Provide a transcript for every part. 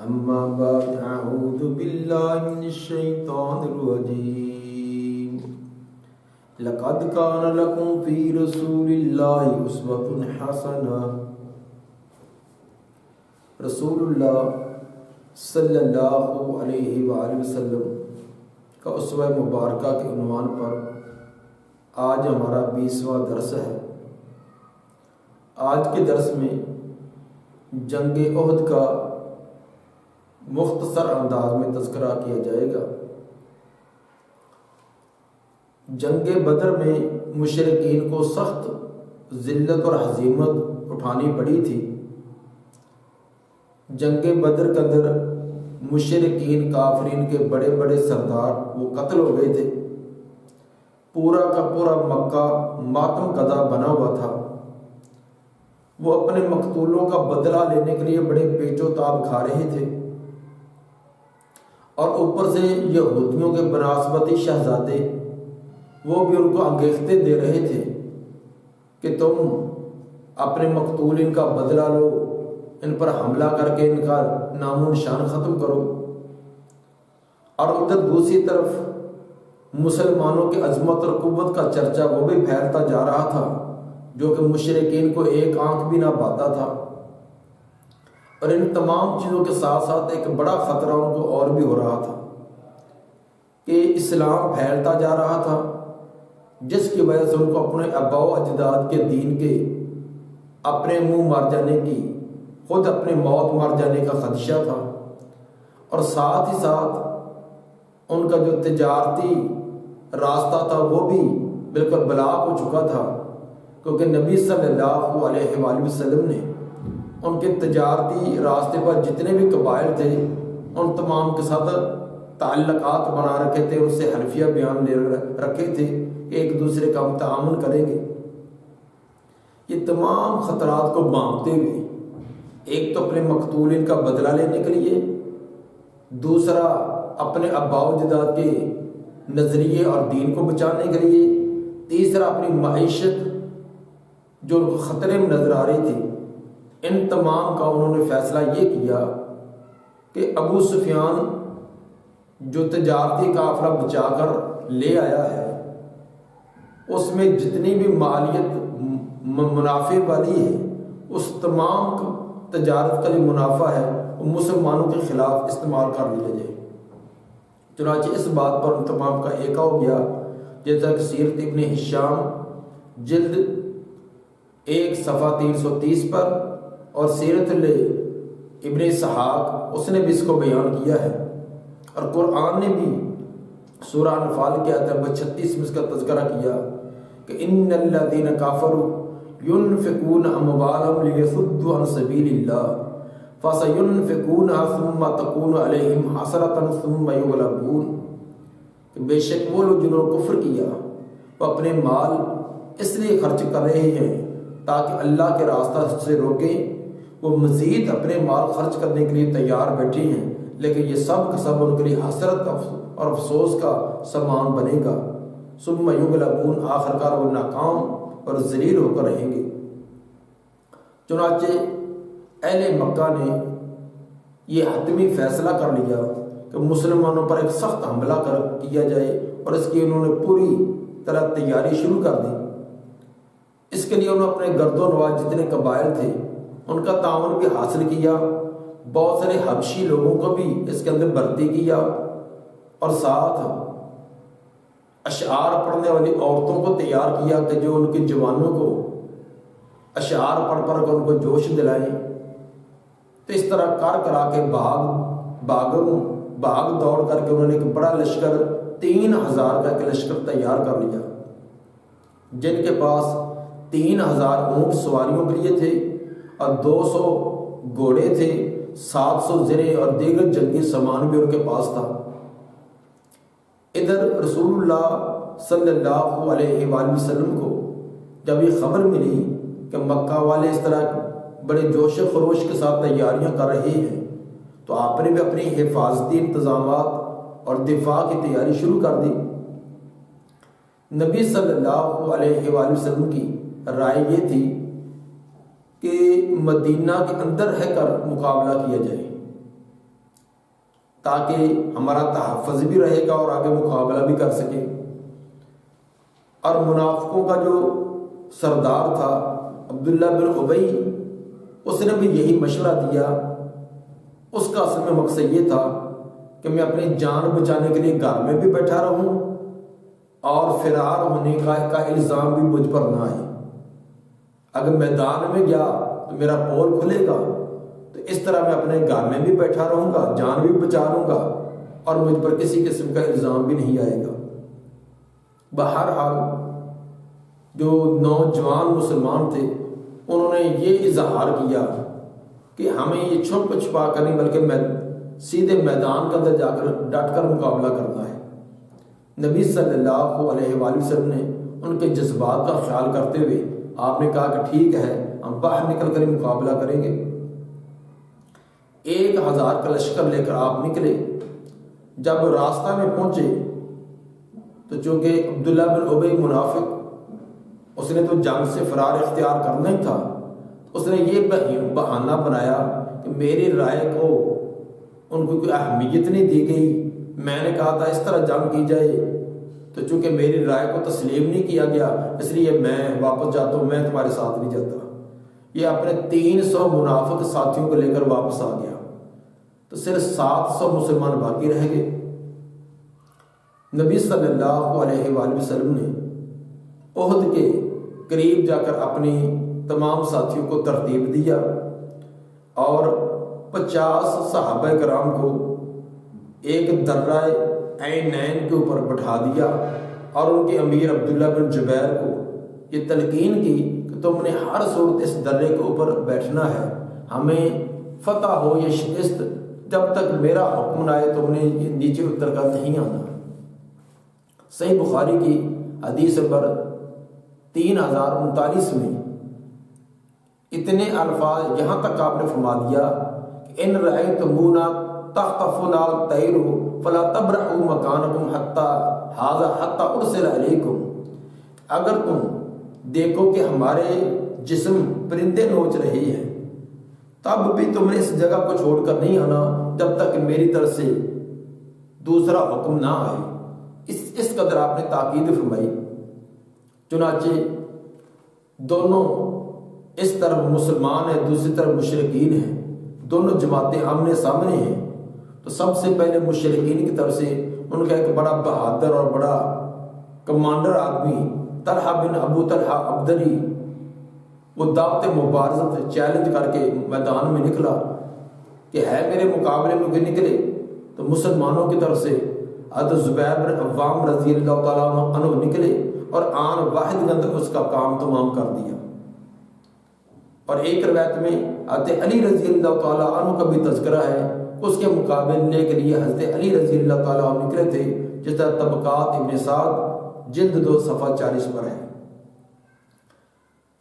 أما بعد أعوذ بالله من الشيطان الرجيم لقد كان لكم في رسول الله أسوة حسنة رسول اللہ صلی اللہ علیہ وآلہ وسلم کا اسوہ مبارکہ کے عنوان پر آج ہمارا 20واں درس ہے۔ آج کے درس میں جنگ احد کا مختصر انداز میں تذکرہ کیا جائے گا۔ جنگ بدر میں مشرکین کو سخت ذلت اور ہزیمت اٹھانی پڑی تھی۔ جنگ بدر کے اندر مشرکین کافرین کے بڑے بڑے سردار وہ قتل ہو گئے تھے۔ پورا کا پورا مکہ ماتم کدہ بنا ہوا تھا۔ وہ اپنے مقتولوں کا بدلہ لینے کے لیے بڑے پیچ و تاب کھا رہے تھے، اور اوپر سے یہودیوں کے بناسبتی شہزادے وہ بھی ان کو انگیختے دے رہے تھے کہ تم اپنے مقتول ان کا بدلہ لو، ان پر حملہ کر کے ان کا نام و نشان ختم کرو۔ اور ادھر دوسری طرف مسلمانوں کی عظمت اور قوت کا چرچا وہ بھی پھیلتا جا رہا تھا، جو کہ مشرکین کو ایک آنکھ بھی نہ پاتا تھا۔ اور ان تمام چیزوں کے ساتھ ساتھ ایک بڑا خطرہ ان کو اور بھی ہو رہا تھا کہ اسلام پھیلتا جا رہا تھا، جس کی وجہ سے ان کو اپنے آباء و اجداد کے دین کے اپنے منہ مار جانے کی، خود اپنی موت مار جانے کا خدشہ تھا۔ اور ساتھ ہی ساتھ ان کا جو تجارتی راستہ تھا وہ بھی بالکل بلاک ہو چکا تھا، کیونکہ نبی صلی اللہ علیہ وآلہ وسلم نے ان کے تجارتی راستے پر جتنے بھی قبائل تھے ان تمام کے ساتھ تعلقات بنا رکھے تھے، ان سے حلفیہ بیان لے رکھے تھے کہ ایک دوسرے کا ہم تعاون کریں گے۔ یہ تمام خطرات کو بانپتے ہوئے ایک تو اپنے مقتولین کا بدلہ لینے کے لیے، دوسرا اپنے آباء و اجداد کے نظریے اور دین کو بچانے کے لیے، تیسرا اپنی معیشت جو خطرے میں نظر آ رہی تھی، ان تمام کا انہوں نے فیصلہ یہ کیا کہ ابو سفیان جو تجارتی قافلہ بچا کر لے آیا ہے، اس میں جتنی بھی مالیت منافع والی ہے، اس تمام تجارت کا جو منافع ہے وہ مسلمانوں کے خلاف استعمال کر لیا جائے۔ چنانچہ اس بات پر ان تمام کا ایکا ہو گیا، جیسا کہ سیرت ابن ہشام جلد 1 صفحہ 330 پر اور سیرت ابن اسحاق اس نے بھی اس کو بیان کیا ہے، اور قرآن نے بھی سورہ انفال کے آیت نمبر 36 میں اس کا تذکرہ کیا کہ ان الذین کافروا ينفقون اموالهم ليصدوا عن سبيل الله فسينفقونها ثم تكون عليهم حسرة ثم يغلبون، کہ بے شک وہ لوگ جنہوں نے کفر کیا وہ اپنے مال اس لیے خرچ کر رہے ہیں تاکہ اللہ کے راستہ سے روکیں، وہ مزید اپنے مال خرچ کرنے کے لیے تیار بیٹھے ہیں، لیکن یہ سب کا سب ان کے لیے حسرت اور افسوس کا سامان بنے گا۔ ثم یغلبون، آخر کار وہ ناکام اور ذلیل ہو کر رہیں گے۔ چنانچہ اہل مکہ نے یہ حتمی فیصلہ کر لیا کہ مسلمانوں پر ایک سخت حملہ کیا جائے، اور اس کی انہوں نے پوری طرح تیاری شروع کر دی۔ اس کے لیے انہوں نے اپنے گرد و نواح جتنے قبائل تھے ان کا تعاون بھی حاصل کیا، بہت سارے حبشی لوگوں کو بھی اس کے اندر بھرتی کیا، اور ساتھ اشعار پڑھنے والی عورتوں کو تیار کیا کہ جو ان کے جوانوں کو اشعار پڑھ کر ان کو جوش دلائیں۔ تو اس طرح کرا کے بھاگ دوڑ کر کے انہوں نے ایک بڑا لشکر 3000 کا ایک لشکر تیار کر لیا، جن کے پاس 3000 اونٹ سواریوں کے لیے تھے، اور 200 گھوڑے تھے، 700 زرے اور دیگر جنگی سامان بھی ان کے پاس تھا۔ ادھر رسول اللہ صلی اللہ علیہ وآلہ وسلم کو جب یہ خبر ملی کہ مکہ والے اس طرح بڑے جوش و خروش کے ساتھ تیاریاں کر رہے ہیں، تو آپ نے بھی اپنی حفاظتی انتظامات اور دفاع کی تیاری شروع کر دی۔ نبی صلی اللہ علیہ وآلہ وسلم کی رائے یہ تھی کہ مدینہ کے اندر رہ کر مقابلہ کیا جائے، تاکہ ہمارا تحفظ بھی رہے گا اور آگے مقابلہ بھی کر سکے۔ اور منافقوں کا جو سردار تھا عبداللہ بن ابی، اس نے بھی یہی مشورہ دیا۔ اس کا اصل میں مقصد یہ تھا کہ میں اپنی جان بچانے کے لیے گھر میں بھی بیٹھا رہوں اور فرار ہونے کا الزام بھی مجھ پر نہ آئے۔ اگر میدان میں گیا تو میرا پول کھلے گا، تو اس طرح میں اپنے گھر میں بھی بیٹھا رہوں گا، جان بھی بچا لوں گا اور مجھ پر کسی قسم کا الزام بھی نہیں آئے گا۔ بہرحال جو نوجوان مسلمان تھے انہوں نے یہ اظہار کیا کہ ہمیں یہ چھپ چھپا کر نہیں بلکہ سیدھے میدان کے اندر جا کر ڈٹ کر مقابلہ کرنا ہے۔ نبی صلی اللہ علیہ وآلہ وسلم نے ان کے جذبات کا خیال کرتے ہوئے آپ نے کہا کہ ٹھیک ہے، ہم باہر نکل کر مقابلہ کریں گے۔ 1000 کا لشکر لے کر آپ نکلے۔ جب راستہ میں پہنچے تو چونکہ عبداللہ بن ابی منافق، اس نے تو جنگ سے فرار اختیار کرنا ہی تھا، اس نے یہ بہانہ بنایا کہ میری رائے کو ان کو کوئی اہمیت نہیں دی گئی، میں نے کہا تھا اس طرح جنگ کی جائے، تو چونکہ میری رائے کو تسلیم نہیں کیا گیا اس لیے میں واپس جاتا ہوں، میں تمہارے ساتھ نہیں جاتا۔ یہ اپنے 300 منافق ساتھیوں کو لے کر واپس آ گیا، تو صرف 700 مسلمان باقی رہ گئے۔ نبی صلی اللہ علیہ وآلہ وسلم نے احد کے قریب جا کر اپنی تمام ساتھیوں کو ترتیب دیا اور 50 صحابہ کرام کو ایک درہ عینین کے اوپر بٹھا دیا اور ان کے امیر عبداللہ بن جبیر کو یہ تلقین کی کہ تم نے ہر صورت اس درے کے اوپر بیٹھنا ہے، ہمیں فتح ہو یا شکست، جب تک میرا حکم نہ آئے تم نے نیچے اتر کر نہیں آنا۔ صحیح بخاری کی حدیث نمبر 3039 میں اتنے الفاظ یہاں تک آپ نے فرما دیا کہ ان رأیتمونا تخطفنا الطیر فلا تبرحوا مکانکم حتی ارسل علیکم، اگر تم دیکھو کہ ہمارے جسم پرندے نوچ رہے ہیں تب بھی تم نے اس جگہ کو چھوڑ کر نہیں آنا جب تک میری طرف سے دوسرا حکم نہ آئے۔ اس قدر آپ نے تاکید فرمائی۔ چنانچہ دونوں اس طرف مسلمان ہیں، دوسری طرف مشرکین ہیں، دونوں جماعتیں آمنے سامنے ہیں۔ تو سب سے پہلے مشرکین کی طرف سے ان کا ایک بڑا بہادر اور بڑا کمانڈر آدمی طلحہ بن ابو طلحہ عبدری، وہ دعوت مبارزت چیلنج کر کے میدان میں نکلا کہ ہے میرے مقابلے میں کوئی نکلے۔ تو مسلمانوں کی طرف سے حضرت زبیر بن عوام رضی اللہ تعالیٰ عنہ نکلے اور آن واحد کے اندر اس کا کام تمام کر دیا۔ اور ایک روایت میں حضرت علی رضی اللہ تعالیٰ عنہ کا بھی تذکرہ ہے، اس کے مقابلے کے لیے حضرت علی رضی اللہ تعالیٰ عنہ نکلے تھے، جس طرح طبقات ابن سعد جلد 2 صفحہ 40 پر ہے۔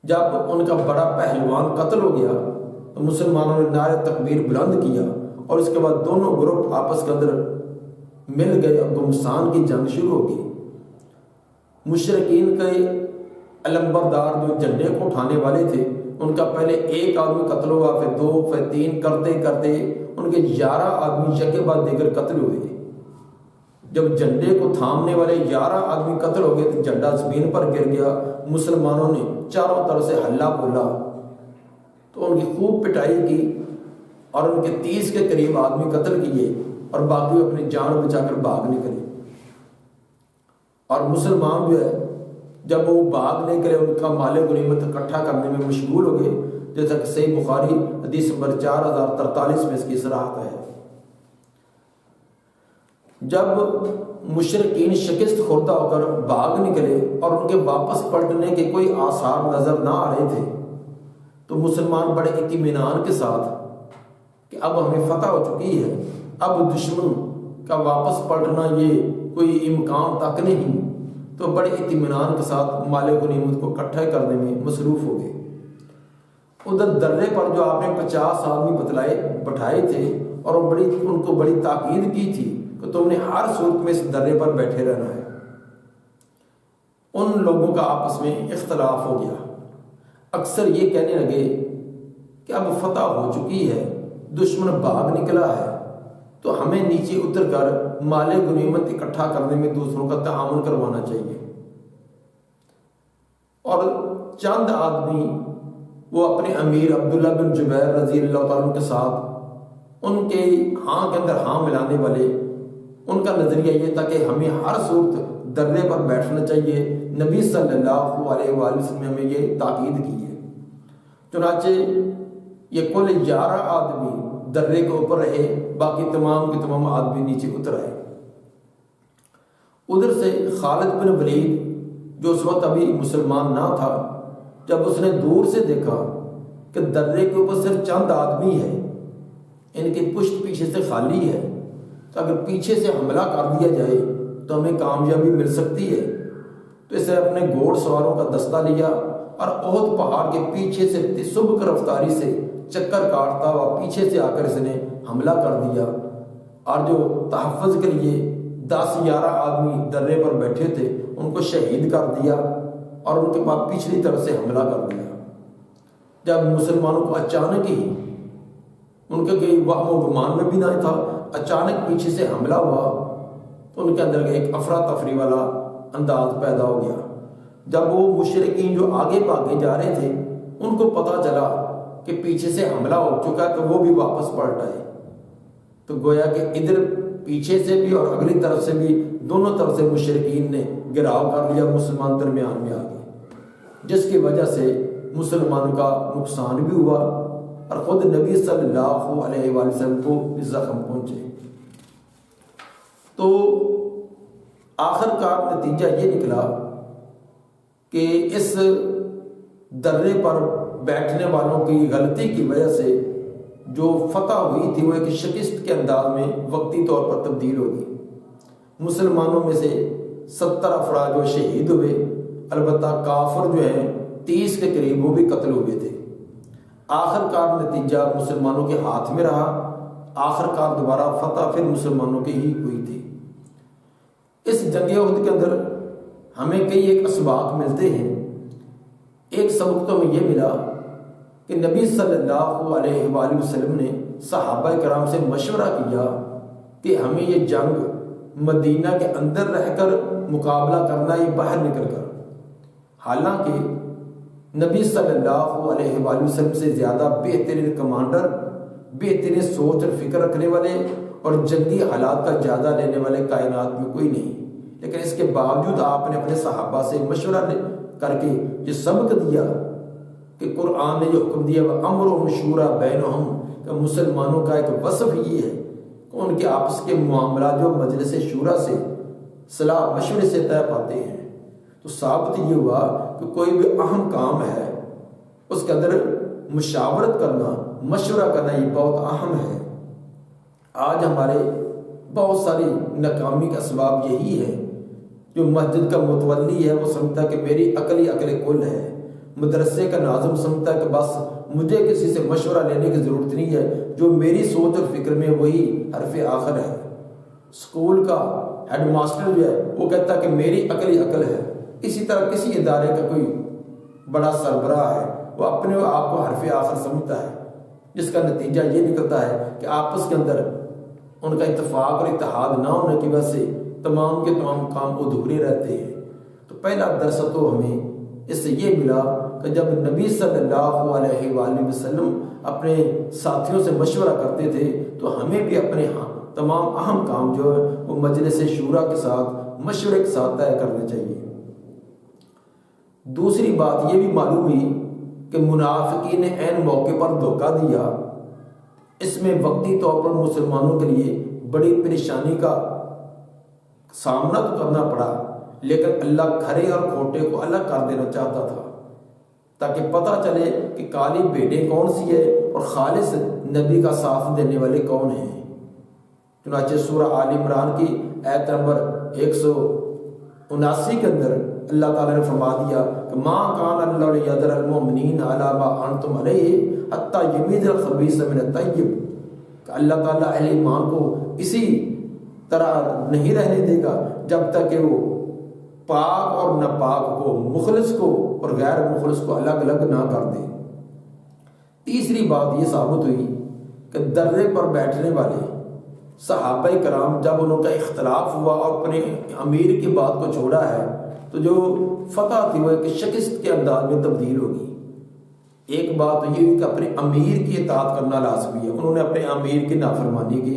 جب ان کا بڑا پہلوان قتل ہو گیا تو مسلمانوں نے نعرہ تکبیر بلند کیا اور اس کے بعد دونوں گروپ آپس کے اندر مل گئے اور گمسان کی جنگ شروع ہو گئی۔ مشرکین کے علمبردار جو جھنڈے کو اٹھانے والے تھے ان کا پہلے ایک آدمی قتل ہوا، پھر 2، پھر 3 کرتے کرتے ان کے 11 آدمی یکے بعد دیگر قتل ہوئے۔ جب جھنڈے کو تھامنے والے 11 آدمی قتل ہو گئے تو جھنڈا زمین پر گر گیا۔ مسلمانوں نے چاروں طرف سے ہلہ بولا تو ان کی خوب پٹائی کی اور ان کے 30 کے قریب آدمی قتل کیے اور باقی اپنی جان بچا کر بھاگ نکلے۔ اور مسلمان جو ہے جب وہ بھاگنے کے لیے ان کا مال غنیمت اکٹھا کرنے میں مشغول ہو گئے، جیسا کہ صحیح بخاری حدیث نمبر 4043 میں اس کی صراحت ہے۔ جب مشرکین شکست خوردہ ہو کر بھاگ نکلے اور ان کے واپس پلٹنے کے کوئی آثار نظر نہ آ رہے تھے تو مسلمان بڑے اطمینان کے ساتھ کہ اب ہمیں فتح ہو چکی ہے، اب دشمن کا واپس پلٹنا یہ کوئی امکان تک نہیں، تو بڑے اطمینان کے ساتھ مال غنیمت کو اکٹھا کرنے میں مصروف ہو گئے۔ ادھر درے پر جو آپ نے 50 آدمی بٹھائے تھے اور ان کو بڑی تاکید کی تھی کہ تم نے ہر صورت میں اس درے پر بیٹھے رہنا ہے، ان لوگوں کا آپس میں اختلاف ہو گیا۔ اکثر یہ کہنے لگے کہ اب فتح ہو چکی ہے، دشمن بھاگ نکلا ہے، تو ہمیں نیچے اتر کر مال غنیمت اکٹھا کرنے میں دوسروں کا تعاون کروانا چاہیے۔ اور چند آدمی وہ اپنے امیر عبداللہ بن جبیر رضی اللہ تعالیٰ عنہ کے ساتھ ان کے ہاں کے اندر ہاں ملانے والے، ان کا نظریہ یہ تھا کہ ہمیں ہر صورت درے پر بیٹھنا چاہیے۔ نبی صلی اللہ علیہ وآلہ وسلم نے ہمیں یہ تاکید کی ہے۔ چنانچہ یہ کل 11 آدمی درے کے اوپر رہے، باقی تمام کے تمام آدمی نیچے اتر آئے۔ ادھر سے خالد بن ولید جو اس وقت ابھی مسلمان نہ تھا، جب اس نے دور سے دیکھا کہ درے کے اوپر صرف چند آدمی ہے، ان کی پشت پیچھے سے خالی ہے، تو اگر پیچھے سے حملہ کر دیا جائے تو ہمیں کامیابی مل سکتی ہے، تو اسے اپنے گھوڑ سواروں کا دستہ لیا اور احد پہاڑ کے پیچھے سے صبح کی رفتاری سے چکر کاٹتا ہوا پیچھے سے آ کر اس نے حملہ کر دیا، اور جو تحفظ کے لیے 10-11 آدمی درے پر بیٹھے تھے ان کو شہید کر دیا اور ان کے بعد پچھلی طرف سے حملہ کر دیا۔ جب مسلمانوں کو اچانک ہی ان کے کوئی وہم و گمان میں بھی نہ تھا، اچانک پیچھے سے حملہ ہوا تو ان کے اندر ایک افراتفری والا انداز پیدا ہو گیا۔ جب وہ مشرکین جو آگے بھاگے جا رہے تھے ان کو پتہ چلا کہ پیچھے سے حملہ ہو چکا تو وہ بھی واپس پلٹ آئے، تو گویا کہ ادھر پیچھے سے بھی اور اگلی طرف سے بھی دونوں طرف سے مشرکین نے گھیراؤ کر لیا، مسلمان درمیان میں آ گئے، جس کی وجہ سے مسلمانوں کا نقصان بھی ہوا اور خود نبی صلی اللہ علیہ وآلہ وسلم کو بھی زخم پہنچے۔ تو آخر کار نتیجہ یہ نکلا کہ اس درے پر بیٹھنے والوں کی غلطی کی وجہ سے جو فتح ہوئی تھی وہ ایک شکست کے انداز میں وقتی طور پر تبدیل ہو گئی۔ مسلمانوں میں سے 70 افراد جو شہید ہوئے، البتہ کافر جو ہیں 30 کے قریب وہ بھی قتل ہوئے تھے۔ آخر کار نتیجہ مسلمانوں کے ہاتھ میں رہا، آخر کار دوبارہ فتح پھر مسلمانوں کی ہی ہوئی تھی۔ اس جنگ احد کے اندر ہمیں کئی ایک اسباق ملتے ہیں۔ ایک سبق تو ہمیں یہ ملا کہ نبی صلی اللہ علیہ وآلہ وسلم نے صحابہ کرام سے مشورہ کیا کہ ہمیں یہ جنگ مدینہ کے اندر رہ کر مقابلہ کرنا ہے باہر نکل کر، حالانکہ نبی صلی اللہ علیہ وآلہ وسلم سے زیادہ بہترین کمانڈر، بہترین سوچ اور فکر رکھنے والے اور جنگی حالات کا جائزہ لینے والے کائنات میں کوئی نہیں، لیکن اس کے باوجود آپ نے اپنے صحابہ سے مشورہ کر کے یہ سبق دیا کہ قرآن نے جو حکم دیا وہ امرهم شورى بینہم، کہ مسلمانوں کا ایک وصف یہ ہے کہ ان کے آپس کے معاملات جو مجلس شورا سے صلاح مشورے سے طے پاتے ہیں۔ تو ثابت یہ ہوا کہ کوئی بھی اہم کام ہے اس کے اندر مشاورت کرنا، مشورہ کرنا یہ بہت اہم ہے۔ آج ہمارے بہت ساری ناکامی کا اسباب یہی ہے، جو مسجد کا متولی ہے وہ سمجھتا ہے کہ میری عقل ہی عقل کل ہے، مدرسے کا ناظم سمجھتا ہے کہ بس مجھے کسی سے مشورہ لینے کی ضرورت نہیں ہے، جو میری سوچ اور فکر میں وہی حرف آخر ہے۔ اسکول کا ہیڈ ماسٹر جو ہے وہ کہتا ہے کہ میری عقل ہی عقل ہے۔ اسی طرح کسی ادارے کا کوئی بڑا سربراہ ہے وہ اپنے آپ کو حرف آخر سمجھتا ہے، جس کا نتیجہ یہ نکلتا ہے کہ آپس کے اندر ان کا اتفاق اور اتحاد نہ ہونے کی وجہ سے تمام کے تمام کام ادھورے رہتے ہیں۔ تو پہلا درس تو ہمیں اس سے یہ ملا کہ جب نبی صلی اللہ علیہ وآلہ وسلم اپنے ساتھیوں سے مشورہ کرتے تھے تو ہمیں بھی اپنے تمام اہم کام جو ہے وہ مجلس شورا کے ساتھ مشورے کے ساتھ طے کرنے چاہیے۔ دوسری بات یہ بھی معلوم ہوئی کہ منافقین نے عین موقع پر دھوکہ دیا، اس میں وقتی طور پر مسلمانوں کے لیے بڑی پریشانی کا سامنا تو کرنا پڑا، لیکن اللہ کھرے اور کھوٹے کو الگ کر دینا چاہتا تھا تاکہ پتہ چلے کہ کالی بھیڑیں کون سی ہے اور خالص نبی کا ساتھ دینے والے کون ہیں۔ چنانچہ سورہ آل عمران کی آیت نمبر 179 کے اندر اللہ تعالیٰ نے فرما دیا کہ ما کان اللہ لیذر المؤمنین علی ما انتم علیہ حتی یمیز الخبیث من الطیب، کہ اللہ تعالیٰ اہل ایمان کو اسی طرح نہیں رہنے دے گا جب تک کہ وہ پاک اور ناپاک کو، مخلص کو اور غیر مخلص کو الگ الگ نہ کر دے۔ تیسری بات یہ ثابت ہوئی کہ درے پر بیٹھنے والے صحابہ کرام جب انہوں کا اختلاف ہوا اور اپنے امیر کی بات کو چھوڑا ہے تو جو فتح تھی وہ ایک شکست کے انداز میں تبدیل ہوگی۔ ایک بات تو یہ ہوئی کہ اپنے امیر کی اطاعت کرنا لازمی ہے، انہوں نے اپنے امیر کی نافرمانی کی،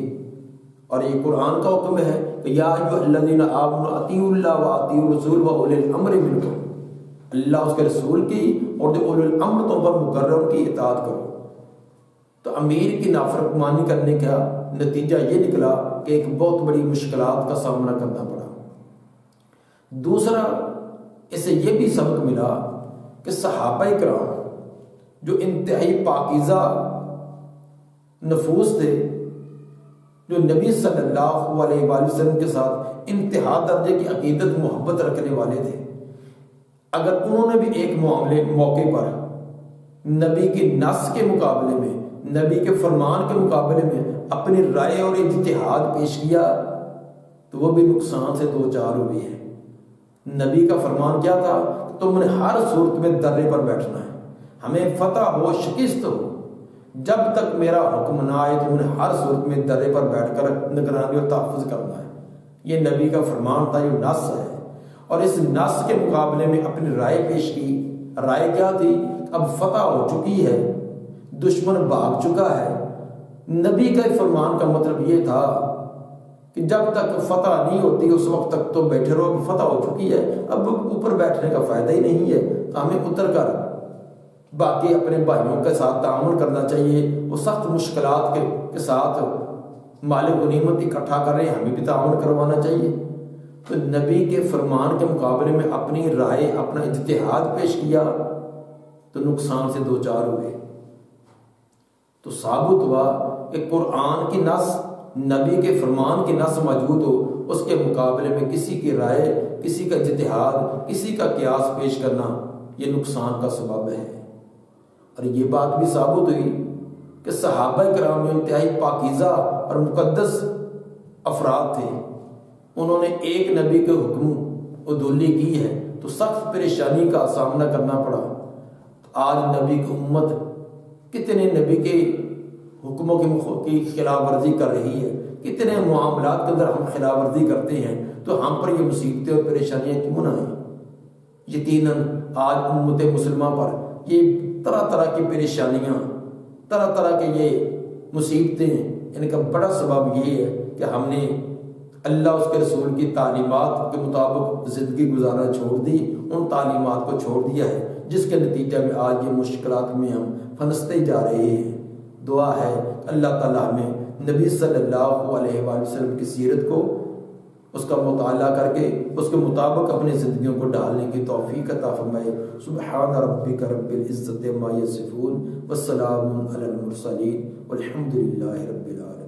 اور یہ قرآن کا حکم ہے کہ یا ایھا الذین آمنوا اطیعوا اللہ واطیعوا الرسول واولی الامر منکم، اللہ اس کے رسول کی اور جو اولی الامر تم پر مقرر کی اطاعت کرو۔ تو امیر کی نافرمانی کرنے کا نتیجہ یہ نکلا کہ ایک بہت بڑی مشکلات کا سامنا کرنا پڑا۔ دوسرا اس سے یہ بھی سبق ملا کہ صحابہ کرام جو انتہائی پاکیزہ نفوس تھے، جو نبی صلی اللہ علیہ وآلہ وسلم کے ساتھ انتہا درجے کی عقیدت محبت رکھنے والے تھے، اگر انہوں نے بھی ایک موقع پر نبی کی نص کے مقابلے میں، نبی کے فرمان کے مقابلے میں اپنی رائے اور اجتہاد پیش کیا تو وہ بھی نقصان سے دو چار ہوئی ہے۔ نبی کا فرمان کیا تھا؟ تم نے ہر صورت میں درے پر بیٹھنا ہے، ہمیں فتح ہو شکست ہو، جب تک میرا حکم نہ آئے تم نے ہر صورت میں درے پر بیٹھ کر نگرانی اور تحفظ کرنا ہے۔ یہ نبی کا فرمان تھا، یہ نص ہے، اور اس نص کے مقابلے میں اپنی رائے پیش کی۔ رائے کیا تھی؟ اب فتح ہو چکی ہے، دشمن بھاگ چکا ہے۔ نبی کا فرمان کا مطلب یہ تھا کہ جب تک فتح نہیں ہوتی اس وقت تک تو بیٹھے رہو، اب فتح ہو چکی ہے، اب اوپر بیٹھنے کا فائدہ ہی نہیں ہے، تو ہمیں اتر کر باقی اپنے بھائیوں کے ساتھ تعاون کرنا چاہیے۔ وہ سخت مشکلات کے ساتھ مال غنیمت اکٹھا کر رہے ہیں، ہمیں بھی تعاون کروانا چاہیے۔ تو نبی کے فرمان کے مقابلے میں اپنی رائے، اپنا اجتہاد پیش کیا تو نقصان سے دو چار ہوئے۔ تو ثابت ہوا کہ قرآن کی نص، نبی کے فرمان کی نص موجود ہو، اس کے مقابلے میں کسی کی رائے، کسی کا اجتہاد، کسی کا قیاس پیش کرنا یہ نقصان کا سبب ہے۔ اور یہ بات بھی ثابت ہوئی کہ صحابہ کرام جو انتہائی پاکیزہ اور مقدس افراد تھے، انہوں نے ایک نبی کے حکم عدولی کی ہے تو سخت پریشانی کا سامنا کرنا پڑا۔ آج نبی کی امت کتنے نبی کے حکموں کی خلاف ورزی کر رہی ہے، کتنے معاملات کے اندر ہم خلاف ورزی کرتے ہیں، تو ہم پر یہ مصیبتیں اور پریشانیاں کیوں نہ آئیں؟ یقیناً آج امت مسلمہ پر یہ طرح طرح کی پریشانیاں، طرح طرح کے یہ مصیبتیں، ان کا بڑا سبب یہ ہے کہ ہم نے اللہ اس کے رسول کی تعلیمات کے مطابق زندگی گزارنا چھوڑ دی، ان تعلیمات کو چھوڑ دیا ہے، جس کے نتیجہ میں آج یہ مشکلات میں ہم پھنستے جا رہے ہیں۔ دعا ہے اللہ تعالیٰ ہمیں نبی صلی اللہ علیہ وآلہ وسلم کی سیرت کو، اس کا مطالعہ کر کے اس کے مطابق اپنی زندگیوں کو ڈھالنے کی توفیق عطا فرمائے۔ سبحان ربک رب العزت عما یصفون والسلام علی المرسلین والحمد للہ رب العالمین۔